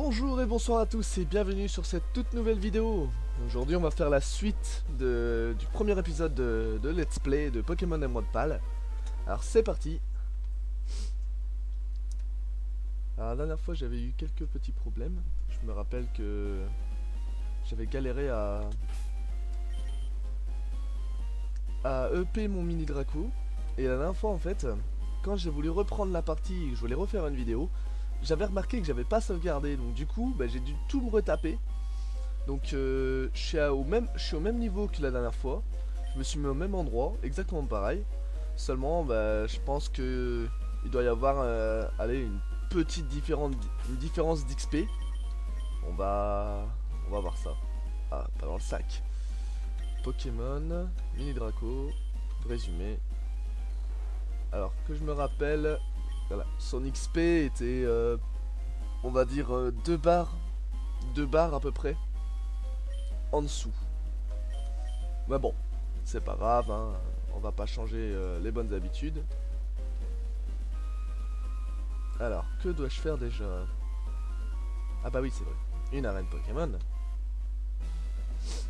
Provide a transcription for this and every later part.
Bonjour et bonsoir à tous et bienvenue sur cette toute nouvelle vidéo. Aujourd'hui on va faire la suite du premier épisode de Let's Play de Pokémon Émeraude Pâle. Alors c'est parti. Alors la dernière fois j'avais eu quelques petits problèmes. Je me rappelle que j'avais galéré à EP mon mini Draco. Et la dernière fois en fait, quand j'ai voulu reprendre la partie et que je voulais refaire une vidéo, j'avais remarqué que j'avais pas sauvegardé, donc du coup j'ai dû tout me retaper. Donc je suis au même niveau que la dernière fois. Je me suis mis au même endroit, exactement pareil. Seulement je pense que il doit y avoir allez, une petite différence d'XP. On va voir ça. Ah, pas dans le sac. Pokémon, mini Draco, résumé. Alors que je me rappelle, voilà, son XP était, on va dire, 2 barres à peu près, en dessous. Mais bon, c'est pas grave, hein, on va pas changer les bonnes habitudes. Alors, que dois-je faire déjà? Ah bah oui, c'est vrai, une arène Pokémon.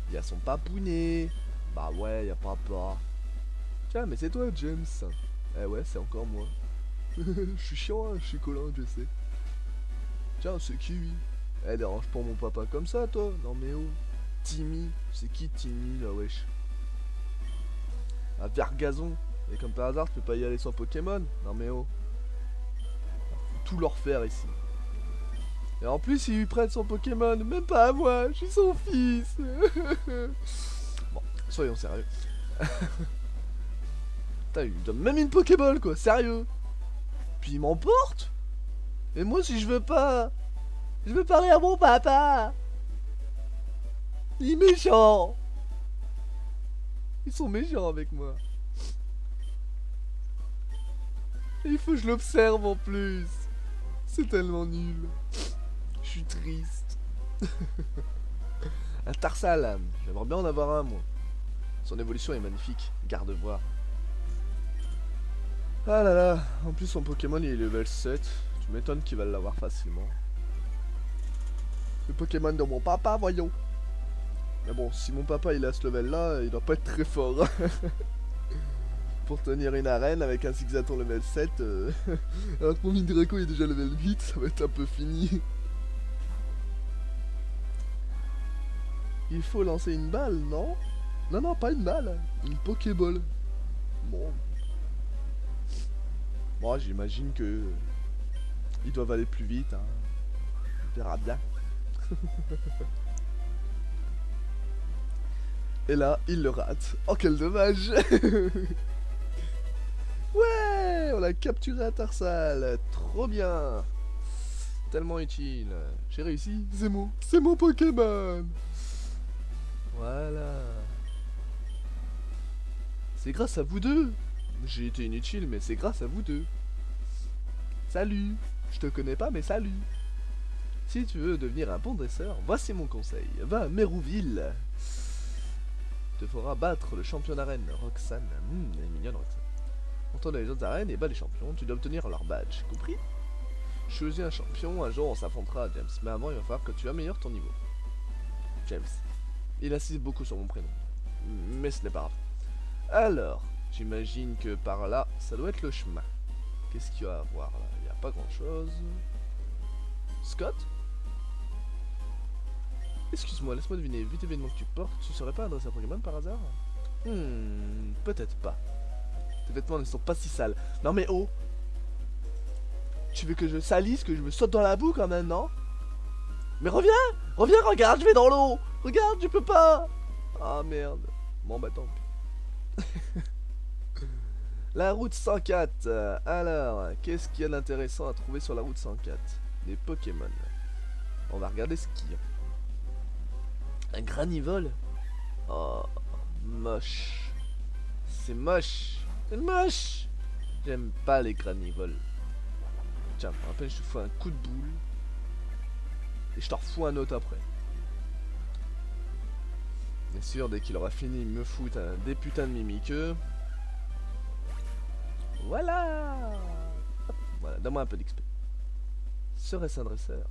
Il y a son papounet. Bah ouais, y a papa. Tiens, mais c'est toi, James. Eh ouais, c'est encore moi. Je suis chiant, hein, je suis collant, je sais. Tiens, c'est qui lui? Eh, dérange pas mon papa comme ça, toi. Non mais oh. Timmy. C'est qui Timmy, là, wesh? Un Vergazon. Et comme par hasard, tu peux pas y aller sans Pokémon. Non mais oh. Faut tout leur faire ici. Et en plus, il lui prête son Pokémon. Même pas à moi, je suis son fils. Bon, soyons sérieux. Putain, il me donne même une Pokéball, quoi, sérieux. Puis il m'emporte. Et moi, si je veux pas, je veux parler à mon papa. Il est méchant. Ils sont méchants avec moi. Et il faut que je l'observe en plus. C'est tellement nul. Je suis triste. Un Tarsal. J'aimerais bien en avoir un, moi. Son évolution est magnifique. Garde voir. Ah là là. En plus, son Pokémon, il est level 7. Tu m'étonnes qu'il va l'avoir facilement. Le Pokémon de mon papa, voyons. Mais bon, si mon papa il a ce level là, il doit pas être très fort. Pour tenir une arène avec un Zigzaton level 7. Alors que mon Mindraco est déjà level 8, ça va être un peu fini. Il faut lancer une balle, non? Non, non, pas une balle. Une Pokéball. Bon. Moi, j'imagine que ils doivent aller plus vite, hein. On verra bien. Et là, il le rate. Oh, quel dommage. Ouais, on a capturé un Tarsal. Trop bien. Tellement utile. J'ai réussi. C'est mon Pokémon. Voilà. C'est grâce à vous deux. J'ai été inutile, mais c'est grâce à vous deux. Salut. Je te connais pas, mais salut. Si tu veux devenir un bon dresseur, voici mon conseil. Va à Mérouville. Te fera battre le champion d'arène, Roxane. Elle est mignonne, Roxane. Entoure les autres arènes et bat les champions, tu dois obtenir leur badge, compris? Choisis un champion, un jour on s'affrontera, James. Mais avant, il va falloir que tu améliores ton niveau. James. Il insiste beaucoup sur mon prénom. Mais ce n'est pas grave. Alors, j'imagine que par là, ça doit être le chemin. Qu'est-ce qu'il y a à voir là? Il n'y a pas grand-chose. Scott? Excuse-moi, laisse-moi deviner, vu tes vêtements que tu portes, tu serais pas un dresseur Pokémon par hasard? Peut-être pas. Tes vêtements ne sont pas si sales. Non mais oh! Tu veux que je salisse, que je me saute dans la boue quand même, non? Mais reviens! Reviens, regarde, je vais dans l'eau! Regarde, je peux pas! Ah merde. Bon bah tant pis. La route 104. Alors, qu'est-ce qu'il y a d'intéressant à trouver sur la route 104? Des Pokémon. On va regarder ce qu'il y a. Un Granivol? Oh, moche. C'est moche. C'est moche. J'aime pas les Granivols. Tiens, à peine je te fous un coup de boule. Et je t'en refous un autre après. Bien sûr, dès qu'il aura fini, il me fout des putains de mimiqueux. Voilà. Hop, voilà, donne-moi un peu d'XP. Serait-ce un dresseur?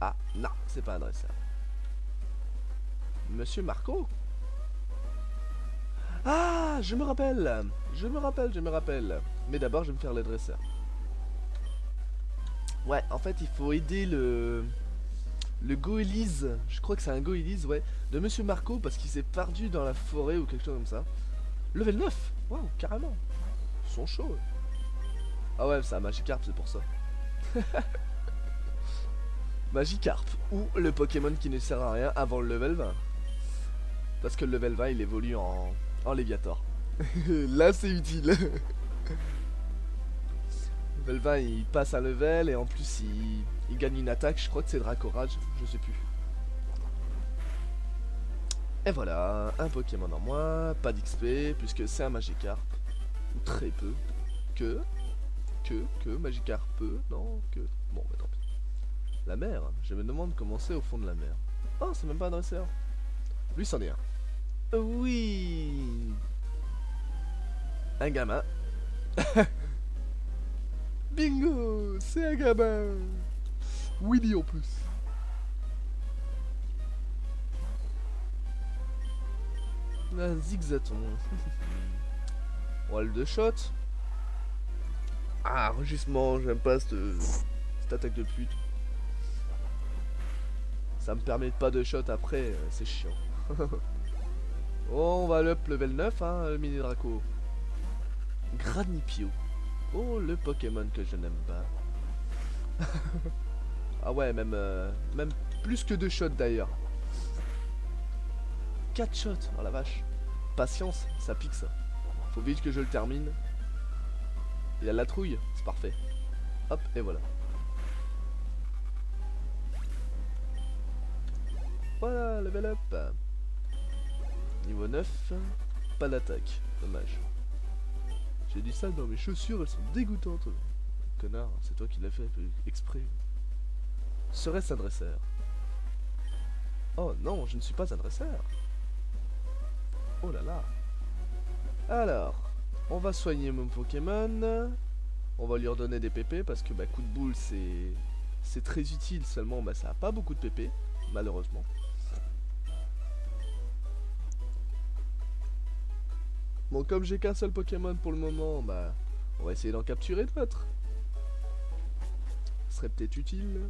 Ah, non, c'est pas un dresseur. Monsieur Marco? Ah, je me rappelle. Je me rappelle. Mais d'abord, je vais me faire le dresseur. Ouais, en fait, il faut aider le goélise, je crois que c'est un goélise, ouais, de Monsieur Marco parce qu'il s'est perdu dans la forêt ou quelque chose comme ça. Level 9. Waouh, carrément. Ils sont chauds. Ah ouais, c'est un Magikarp, c'est pour ça. Magikarp, ou le Pokémon qui ne sert à rien avant le level 20. Parce que le level 20, il évolue en Léviator. Là, c'est utile. Level 20, il passe un level et en plus, il gagne une attaque. Je crois que c'est Dracorage, je sais plus. Et voilà, un Pokémon en moins, pas d'XP, puisque c'est un Magikarp. Ou très peu. Que Magikarp peu, non, que... Bon, bah tant pis. La mer, je me demande comment c'est au fond de la mer. Oh, c'est même pas un dresseur. Lui, c'en est un. Oui. Un gamin. Bingo, c'est un gamin. Willy en plus. Un zigzaton. Wall de shot. Ah, rugissement, j'aime pas cette attaque de pute. Ça me permet pas de shot après, c'est chiant. Oh, on va up level 9, hein, le mini Draco. Granipio. Oh, le Pokémon que je n'aime pas. Ah ouais, même plus que 2 shots d'ailleurs. 4 shots, oh la vache. Patience, ça pique ça. Faut vite que je le termine. Il a la trouille, c'est parfait. Hop, et voilà. Voilà, level up. Niveau 9, pas d'attaque, dommage. J'ai dit ça dans mes chaussures, elles sont dégoûtantes. Connard, c'est toi qui l'as fait exprès. Serait-ce un dresseur? Oh non, je ne suis pas un dresseur. Oh là là. Alors, on va soigner mon Pokémon. On va lui redonner des PP parce que bah, coup de boule c'est très utile, seulement bah, ça a pas beaucoup de PP, malheureusement. Bon, comme j'ai qu'un seul Pokémon pour le moment, bah, on va essayer d'en capturer d'autres. Ce serait peut-être utile.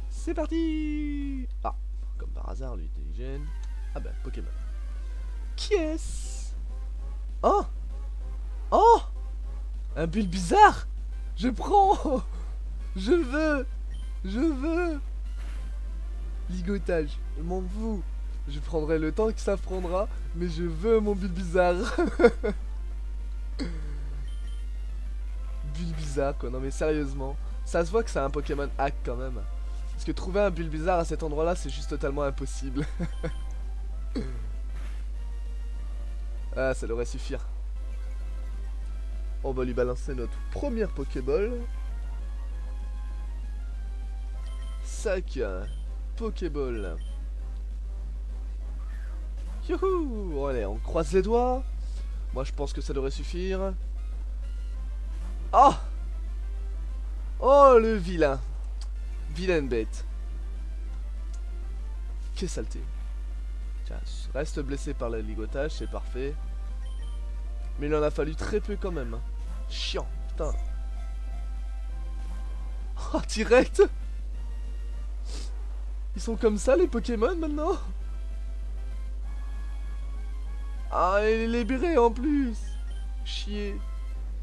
C'est parti. Ah, comme par hasard, lui, intelligent. Ah bah, Pokémon. Qui est-ce? Oh. Oh. Un Bulbizarre. Je prends. Je veux. Ligotage, je m'en fous. Je prendrai le temps que ça prendra, mais je veux mon Bulbizarre. Bulbizarre quoi, non mais sérieusement. Ça se voit que c'est un Pokémon hack quand même. Parce que trouver un Bulbizarre à cet endroit là, c'est juste totalement impossible. Ah, ça devrait suffire. On va lui balancer notre première Pokéball. Sac. Pokéball. Youhou! Bon, allez, on croise les doigts. Moi, je pense que ça devrait suffire. Oh! Oh, le vilain. Vilaine bête. Quelle saleté. Tiens, reste blessé par le ligotage, c'est parfait. Mais il en a fallu très peu quand même. Chiant, putain. Oh, direct! Ils sont comme ça les Pokémon maintenant? Ah, il est libéré en plus. Chier.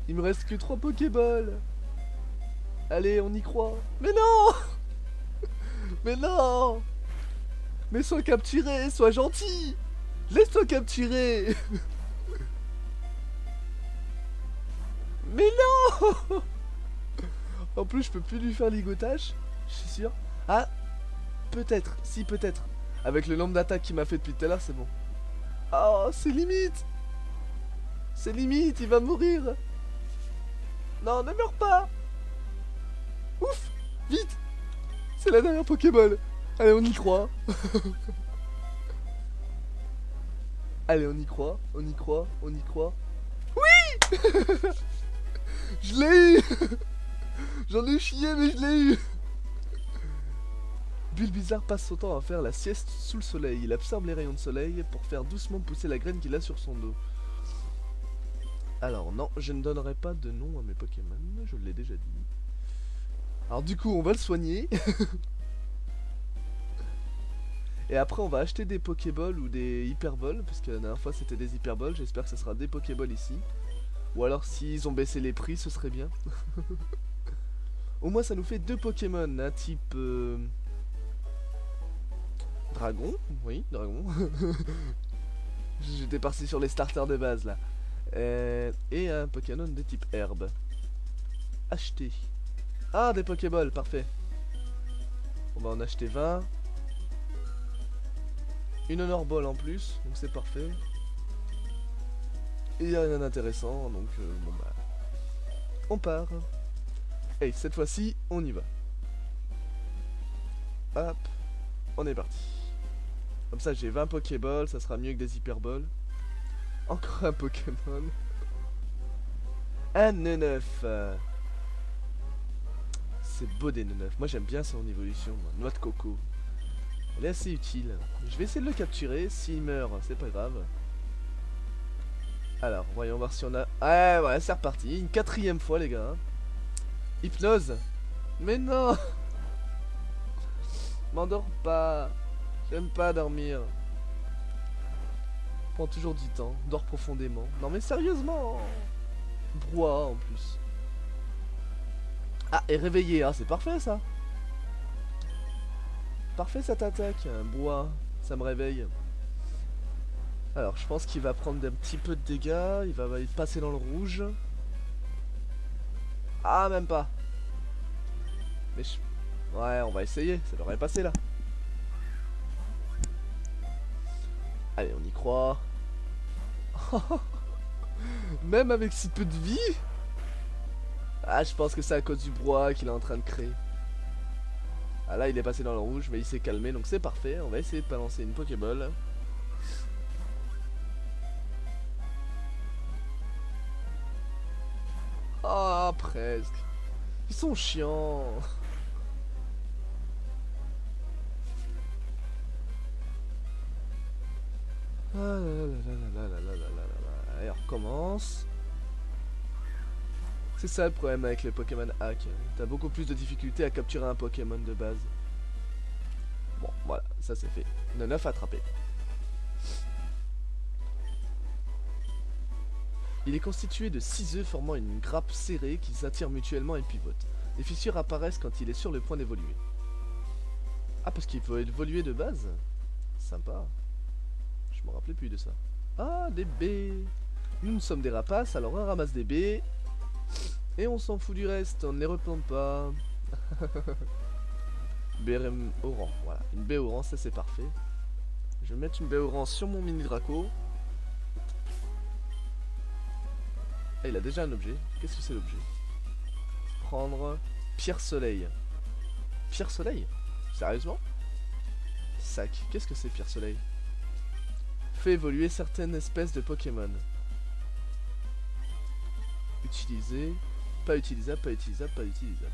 Il me reste que 3 Pokéballs. Allez, on y croit. Mais non. Mais non. Mais sois capturé, sois gentil. Laisse-toi capturer. Mais non. En plus, je peux plus lui faire ligotage. Je suis sûr. Ah, peut-être. Si, peut-être. Avec le nombre d'attaques qu'il m'a fait depuis tout à l'heure, c'est bon. Oh, c'est limite. C'est limite, il va mourir. Non, ne meurs pas. Ouf, vite. C'est la dernière Pokéball. Allez, on y croit. Allez, on y croit, on y croit, on y croit. Oui. Je l'ai eu. J'en ai chié mais je l'ai eu. Bulbizarre passe son temps à faire la sieste sous le soleil. Il absorbe les rayons de soleil pour faire doucement pousser la graine qu'il a sur son dos. Alors non, je ne donnerai pas de nom à mes Pokémon, je l'ai déjà dit. Alors du coup, on va le soigner. Et après, on va acheter des Pokéballs ou des Hyperballs, parce que la dernière fois c'était des Hyperballs, j'espère que ce sera des Pokéballs ici. Ou alors s'ils ont baissé les prix, ce serait bien. Au moins ça nous fait 2 Pokémon, un type... Dragon, oui, dragon. J'étais parti sur les starters de base là. Et un Pokémon de type herbe. Acheter. Ah, des Pokéballs, parfait. On va en acheter 20. Une Honor Ball en plus, donc c'est parfait. Et il n'y a rien d'intéressant, donc bon bah... On part. Et cette fois-ci, on y va. Hop, on est parti. Comme ça j'ai 20 Pokéballs, ça sera mieux que des Hyperballs. Encore un Pokémon. Un Neneuf. C'est beau des Neneuf. Moi j'aime bien son évolution. Moi. Noix de coco. Elle est assez utile. Je vais essayer de le capturer. S'il meurt, c'est pas grave. Alors, voyons voir si on a... Ouais, c'est reparti. Une 4e fois, les gars. Hypnose. Mais non. M'endors pas. J'aime pas dormir. Prends toujours du temps. Dors profondément. Non mais sérieusement. Brouhaha en plus. Ah, et réveillé. Ah, c'est parfait ça. Parfait cette attaque. Brouhaha. Ça me réveille. Alors, je pense qu'il va prendre un petit peu de dégâts. Il va passer dans le rouge. Ah, même pas. Mais je... Ouais, on va essayer. Ça devrait passer là. Allez, on y croit. Même avec si peu de vie. Ah, je pense que c'est à cause du brouhaha qu'il est en train de créer. Ah là, il est passé dans le rouge, mais il s'est calmé, donc c'est parfait. On va essayer de balancer une Pokéball. Ah, presque. Ils sont chiants. Ah là là là là là là là là là. Allez, on recommence. C'est ça le problème avec les Pokémon hack. T'as beaucoup plus de difficultés à capturer un Pokémon de base. Bon, voilà, ça c'est fait. Neneuf attrapé. Il est constitué de 6 œufs formant une grappe serrée qui s'attirent mutuellement et pivotent. Les fissures apparaissent quand il est sur le point d'évoluer. Ah, parce qu'il faut évoluer de base. Sympa. Je me rappelais plus de ça. Ah, des baies. Nous sommes des rapaces, alors on ramasse des baies. Et on s'en fout du reste, on ne les replante pas. BRM orange, voilà. Une baie orange, ça c'est parfait. Je vais mettre une baie orange sur mon mini Draco. Ah, il a déjà un objet. Qu'est-ce que c'est l'objet? Prendre pierre soleil. Pierre soleil? Sérieusement? Sac. Qu'est-ce que c'est pierre soleil? Fait évoluer certaines espèces de Pokémon. Utiliser. Pas utilisable, pas utilisable, pas utilisable.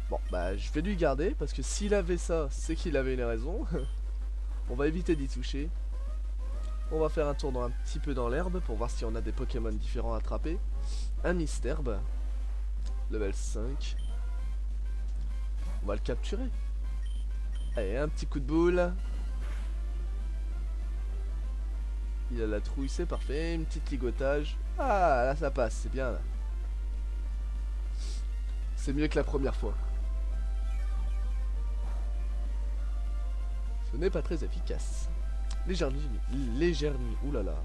Bon, bah je vais lui garder parce que s'il avait ça, c'est qu'il avait une raison. On va éviter d'y toucher. On va faire un tour un petit peu dans l'herbe pour voir si on a des Pokémon différents à attraper. Un Misterbe. Level 5. On va le capturer. Allez, un petit coup de boule. Il a la trouille, c'est parfait. Une petite ligotage. Ah, là ça passe, c'est bien là. C'est mieux que la première fois. Ce n'est pas très efficace. Oulala.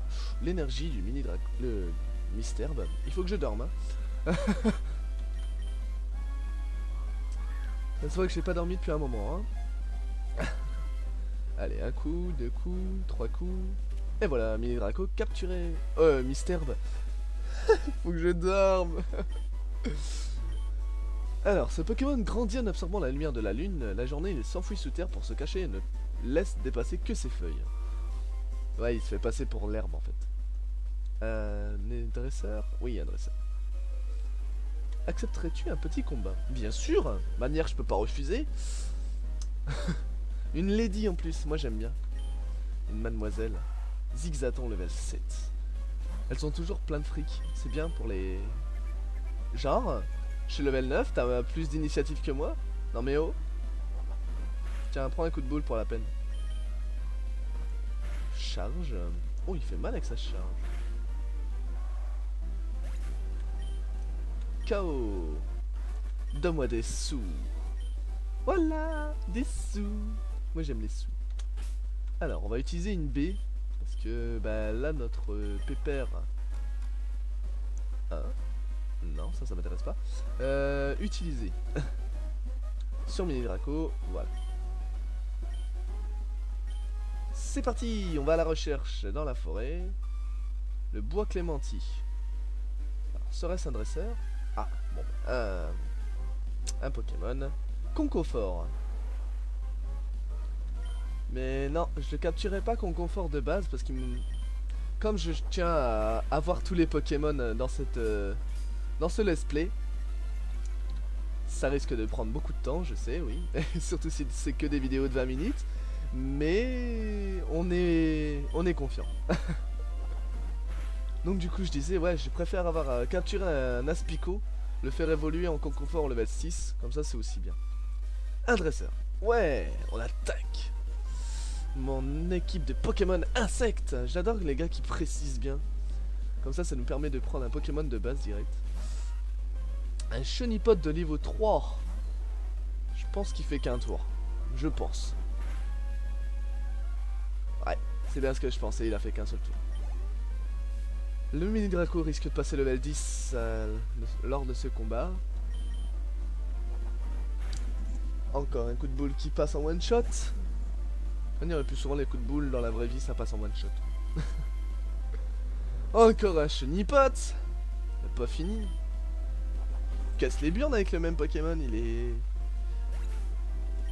L'énergie du mini drac. Le Misterbe. Il faut que je dorme. Hein. Ça se voit que j'ai pas dormi depuis un moment. Hein. Allez, un coup, 2 coups, 3 coups. Et voilà, mini Draco capturé. Misterbe. Faut que je dorme. Alors, ce Pokémon grandit en absorbant la lumière de la lune. La journée, il s'enfuit sous terre pour se cacher et ne laisse dépasser que ses feuilles. Ouais, il se fait passer pour l'herbe en fait. Un dresseur? Oui, un dresseur. Accepterais-tu un petit combat? Bien sûr. Manière, je peux pas refuser. Une lady en plus, moi j'aime bien. Une mademoiselle. Zigzaton level 7. Elles ont toujours plein de fric. C'est bien pour les... Genre, je suis level 9, t'as plus d'initiative que moi? Non mais oh. Tiens, prends un coup de boule pour la peine. Charge. Oh, il fait mal avec sa charge. KO. Donne-moi des sous. Voilà, des sous. Moi j'aime les sous. Alors, on va utiliser une B. Parce que bah, là, notre pépère... Hein? Non, ça m'intéresse pas. Utiliser. Sur Mini Draco, voilà. C'est parti, on va à la recherche dans la forêt. Le bois clémenti. Serait-ce un dresseur? Ah, bon, un Pokémon. Concoffort. Mais non, je le capturerai pas Concoffort de base parce qu'il me... Comme je tiens à avoir tous les Pokémon dans cette... dans ce let's play, ça risque de prendre beaucoup de temps, je sais, oui. Surtout si c'est que des vidéos de 20 minutes. Mais on est confiant. Donc du coup je disais, ouais, je préfère avoir capturé un Aspico, le faire évoluer en Concoffort level 6, comme ça c'est aussi bien. Un dresseur. Ouais, on attaque. Mon équipe de Pokémon insectes. J'adore les gars qui précisent bien. Comme ça nous permet de prendre un Pokémon de base direct. Un Chenipod de niveau 3. Je pense qu'il fait qu'un tour. Je pense. Ouais, c'est bien ce que je pensais, il a fait qu'un seul tour. Le Mini Draco risque de passer level 10 lors de ce combat. Encore un coup de boule qui passe en one shot. On dirait plus souvent les coups de boule dans la vraie vie, ça passe en one shot. Encore un Chenipod. Pas fini. Casse les burnes avec le même Pokémon, il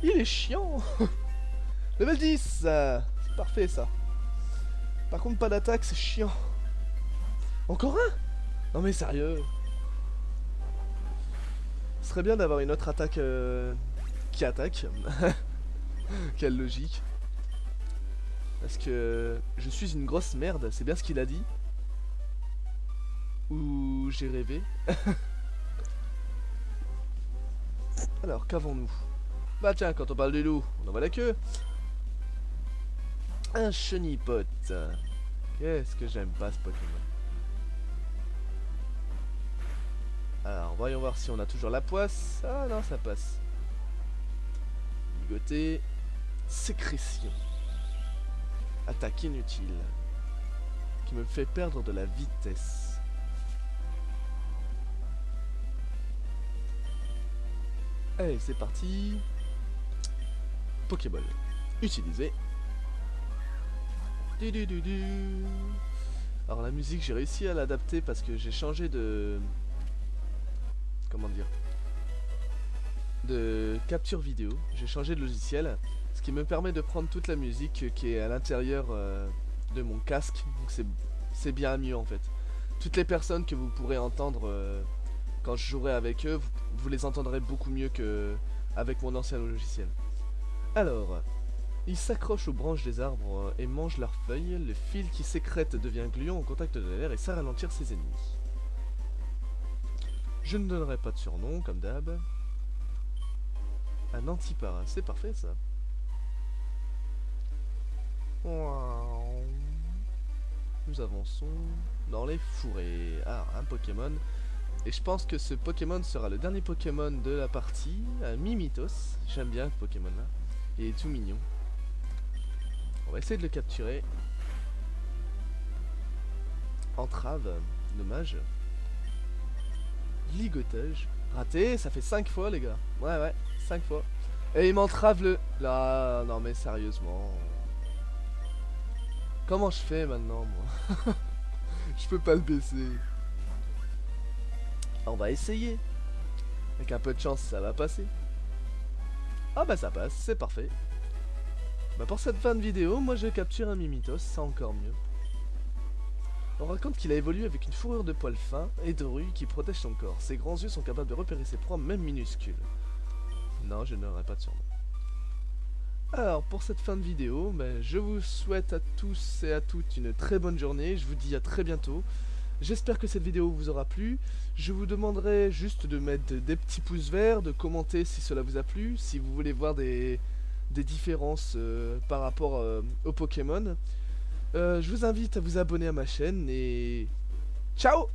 est chiant. Level 10, c'est parfait ça. Par contre pas d'attaque, c'est chiant. Encore un? Non mais sérieux. Ce serait bien d'avoir une autre attaque qui attaque. Quelle logique. Parce que je suis une grosse merde, c'est bien ce qu'il a dit. Ou j'ai rêvé. Alors, qu'avons-nous? Bah tiens, quand on parle du loup, on en voit la queue. Un Chenipod. Qu'est-ce que j'aime pas ce Pokémon. Alors, voyons voir si on a toujours la poisse. Ah non, ça passe. Ligoté. Sécrétion. Attaque inutile. Qui me fait perdre de la vitesse. Allez, c'est parti. Pokéball. Utilisé. Alors la musique, j'ai réussi à l'adapter parce que j'ai changé de... Comment dire? De capture vidéo. J'ai changé de logiciel. Ce qui me permet de prendre toute la musique qui est à l'intérieur de mon casque. Donc c'est bien mieux en fait. Toutes les personnes que vous pourrez entendre quand je jouerai avec eux, vous les entendrez beaucoup mieux que avec mon ancien logiciel. Alors, ils s'accrochent aux branches des arbres et mangent leurs feuilles. Le fil qui sécrète devient gluant au contact de l'air et sert à ralentir ses ennemis. Je ne donnerai pas de surnom, comme d'hab. Un antipara, c'est parfait ça. Nous avançons dans les fourrés. Ah, un Pokémon. Et je pense que ce Pokémon sera le dernier Pokémon de la partie. Un Mimitos. J'aime bien ce Pokémon là. Il est tout mignon. On va essayer de le capturer. Entrave. Dommage. Ligotage. Raté, ça fait 5 fois les gars. Ouais, 5 fois. Et il m'entrave le... Là, non mais sérieusement. Comment je fais maintenant moi? Je peux pas le baisser. On va essayer. Avec un peu de chance ça va passer. Ah bah ça passe, c'est parfait. Bah pour cette fin de vidéo, moi je capture un Mimitos, c'est encore mieux. On raconte qu'il a évolué avec une fourrure de poils fins et dorue qui protège son corps. Ses grands yeux sont capables de repérer ses proies, même minuscules. Non, je n'aurai pas de surnom. Alors, pour cette fin de vidéo, je vous souhaite à tous et à toutes une très bonne journée. Je vous dis à très bientôt. J'espère que cette vidéo vous aura plu. Je vous demanderai juste de mettre des petits pouces verts, de commenter si cela vous a plu, si vous voulez voir des différences par rapport aux Pokémon. Je vous invite à vous abonner à ma chaîne et ciao!